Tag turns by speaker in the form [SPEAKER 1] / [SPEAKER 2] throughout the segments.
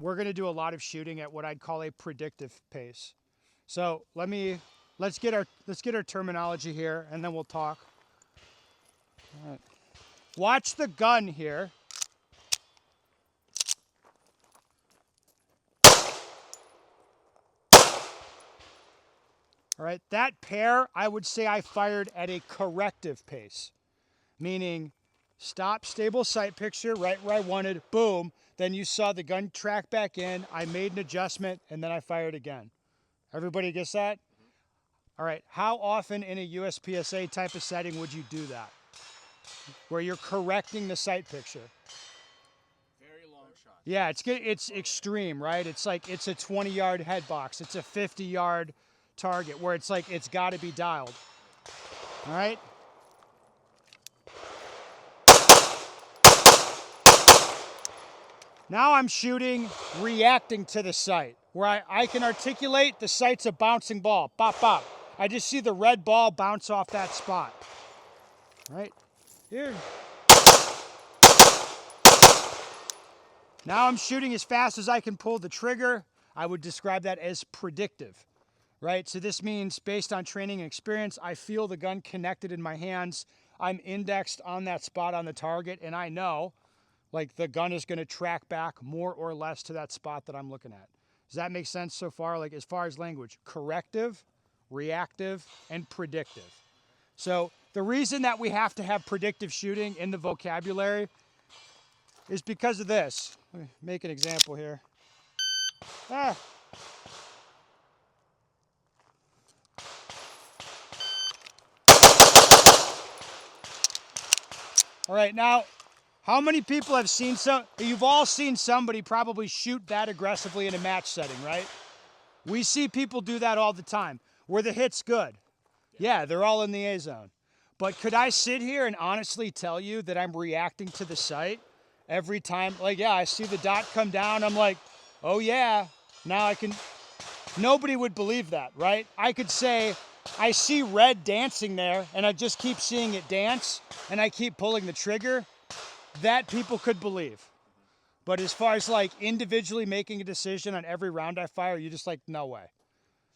[SPEAKER 1] we're going to do a lot of shooting at what I'd call a predictive pace. So let's get our terminology here, and then we'll talk. All right. Watch the gun here. All right, that pair, I would say I fired at a corrective pace, meaning stop, stable sight picture, right where I wanted, boom. Then you saw the gun track back in. I made an adjustment, and then I fired again. Everybody gets that? All right, how often in a USPSA type of setting would you do that? Where you're correcting the sight picture.
[SPEAKER 2] Very long shot.
[SPEAKER 1] Yeah, it's extreme, right? It's like it's a 20-yard head box. It's a 50-yard target where it's like it's got to be dialed. All right? Now I'm shooting, reacting to the sight, where I can articulate the sight's a bouncing ball. Bop, bop. I just see the red ball bounce off that spot. Right? Here. Now I'm shooting as fast as I can pull the trigger. I would describe that as predictive. Right? So this means based on training and experience, I feel the gun connected in my hands. I'm indexed on that spot on the target, and I know like the gun is going to track back more or less to that spot that I'm looking at. Does that make sense so far? Like as far as language, corrective, reactive, and predictive. So the reason that we have to have predictive shooting in the vocabulary is because of this. Let me make an example here. All right, now, how many people have seen you've all seen somebody probably shoot that aggressively in a match setting, right? We see people do that all the time. Were the hits good? Yeah, they're all in the A zone. But could I sit here and honestly tell you that I'm reacting to the sight every time? Like, yeah, I see the dot come down. I'm like, oh yeah, now I can. Nobody would believe that, right? I could say, I see red dancing there, and I just keep seeing it dance, and I keep pulling the trigger. That people could believe. But as far as like individually making a decision on every round I fire, you just like, no way.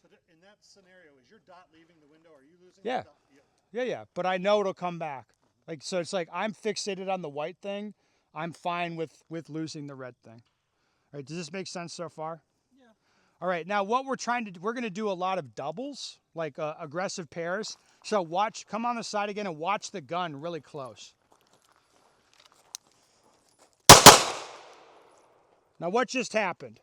[SPEAKER 3] So in that scenario, is your dot leaving the window? Are you losing
[SPEAKER 1] Yeah.
[SPEAKER 3] the dot?
[SPEAKER 1] Yeah. But I know it'll come back. Like, so it's like I'm fixated on the white thing. I'm fine with losing the red thing. All right, does this make sense so far?
[SPEAKER 3] Yeah.
[SPEAKER 1] All right, now what we're going to do a lot of doubles, like aggressive pairs. So come on the side again and watch the gun really close. Now what just happened?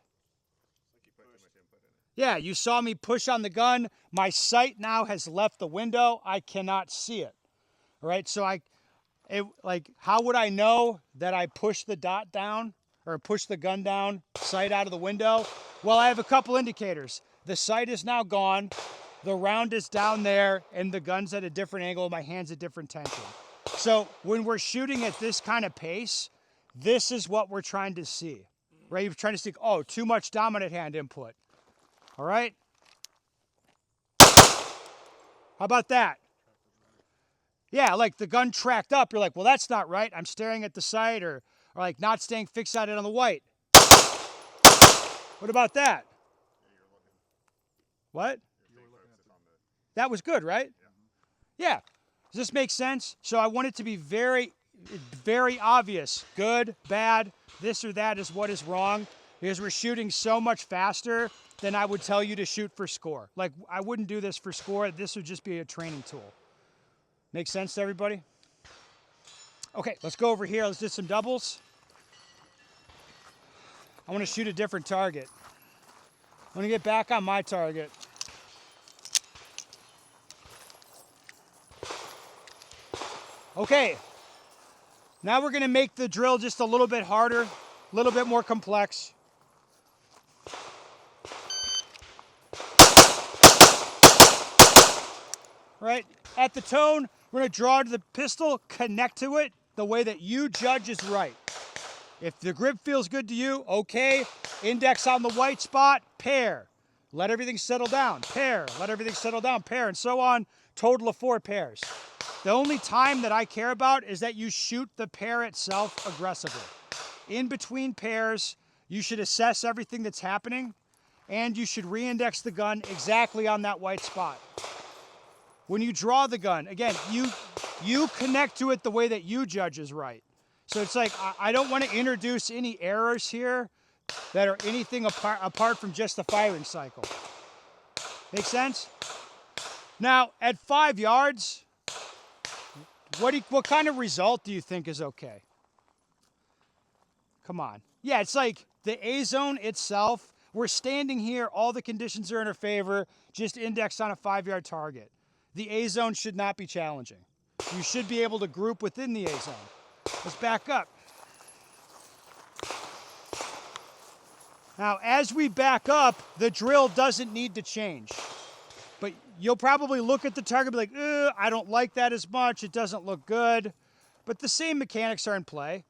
[SPEAKER 1] Yeah, you saw me push on the gun. My sight now has left the window. I cannot see it. All right, so how would I know that I pushed the dot down or pushed the gun down, sight out of the window? Well, I have a couple indicators. The sight is now gone. The round is down there, and the gun's at a different angle. My hand's at different tension. So when we're shooting at this kind of pace, this is what we're trying to see. Right? You're trying to see, oh, too much dominant hand input. All right? How about that? Yeah, like the gun tracked up. You're like, well, that's not right. I'm staring at the sight or like not staying fixated on the white. What about that? What? That was good, right? Yeah. Does this make sense? So I want it to be very, very obvious. Good, bad, this or that is what is wrong, because we're shooting so much faster than I would tell you to shoot for score. Like, I wouldn't do this for score. This would just be a training tool. Make sense to everybody? Okay, let's go over here. Let's do some doubles. I want to shoot a different target. I want to get back on my target. Okay, now we're going to make the drill just a little bit harder, a little bit more complex. Right, at the tone, we're going to draw to the pistol, connect to it the way that you judge is right. If the grip feels good to you, okay. Index on the white spot, pair. Let everything settle down, pair. Let everything settle down, pair, and so on. Total of 4 pairs. The only time that I care about is that you shoot the pair itself aggressively. In between pairs, You should assess everything that's happening, and you should re-index the gun exactly on that white spot. When you draw the gun, again, you connect to it the way that you judge is right. So it's like, I don't want to introduce any errors here that are anything apart from just the firing cycle. Make sense? Now, at 5 yards, what kind of result do you think is okay? Come on. Yeah, it's like the A zone itself, we're standing here, all the conditions are in our favor, just indexed on a 5-yard target. The A zone should not be challenging. You should be able to group within the A zone. Let's back up. Now, as we back up, the drill doesn't need to change. But you'll probably look at the target and be like, I don't like that as much. It doesn't look good. But the same mechanics are in play.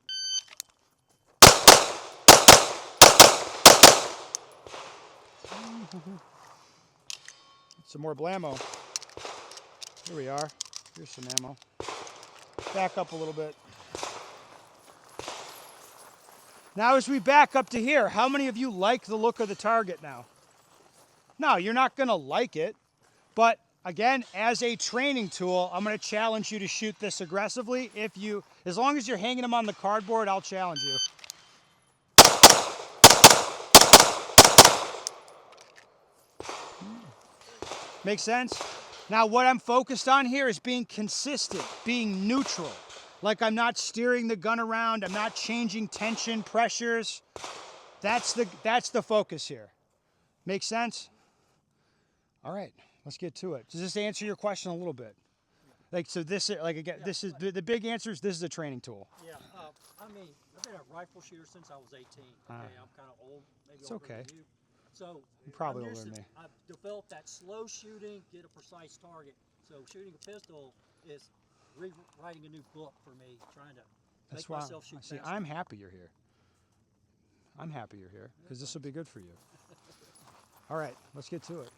[SPEAKER 1] Some more blammo. Here we are. Here's some ammo. Back up a little bit. Now as we back up to here, how many of you like the look of the target now? No, you're not going to like it. But again, as a training tool, I'm going to challenge you to shoot this aggressively. As long as you're hanging them on the cardboard, I'll challenge you. Make sense? Now what I'm focused on here is being consistent, being neutral. Like I'm not steering the gun around, I'm not changing tension, pressures. That's the focus here. Make sense? All right, let's get to it. Does this answer your question a little bit? Like, so this, like again, this is the big answer is this is a training tool.
[SPEAKER 4] Yeah, I mean, I've been a rifle shooter since I was 18. Okay, I'm kind of old, maybe
[SPEAKER 1] It's
[SPEAKER 4] older
[SPEAKER 1] okay.
[SPEAKER 4] than you. So
[SPEAKER 1] You're probably
[SPEAKER 4] I'm
[SPEAKER 1] older
[SPEAKER 4] used
[SPEAKER 1] than
[SPEAKER 4] to-
[SPEAKER 1] me.
[SPEAKER 4] I've developed that slow shooting, get a precise target. So shooting a pistol is rewriting a new book for me, trying to
[SPEAKER 1] That's
[SPEAKER 4] make
[SPEAKER 1] why.
[SPEAKER 4] myself shoot
[SPEAKER 1] See,
[SPEAKER 4] faster.
[SPEAKER 1] I'm happy you're here. I'm happy you're here because this will be good for you. All right, let's get to it.